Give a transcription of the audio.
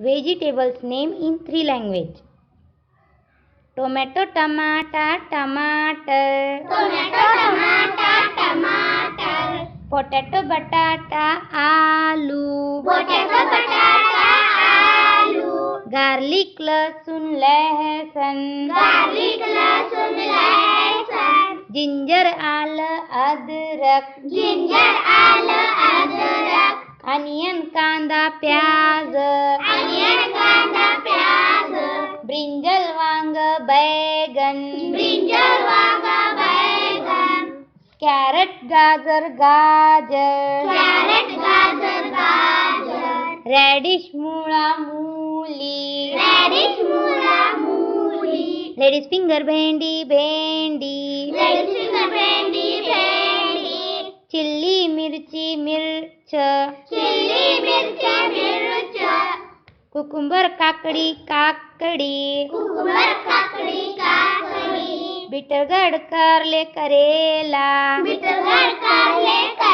Vegetables name in 3 language. Tomato, tomato, tomato. Tomato, tomato, tomato. Potato, batata, aloo. Potato, batata, aloo. Garlic, lasun, lehsan. Garlic, lasun, lehsan. Ginger, आलं, अदरक. Ginger, आलं, अदरक. Onion, कांदा, प्याज. Onion, कांदा, प्याज. Brinjal, वांग, बैगन. Brinjal, वांगा, बैगन. कॅरेट, गाजर, गाजर. Carrot, गाजर, गाजर. रॅडिश, मुळा, मूली. Radish, मुळा, मूली. लेडीज फिंगर, भेंडी, भेंडी. Ladies finger, भेंडी, भेंडी. चिल्ली, मिरची, मिर्च. चिल्ली, मिर्च, मिर्च. कुकुंबर, काकडी, काकडी. कुकुंबर, काकडी, काकडी. बिटरगड, कारले, करेला. बिटरगड, कारले,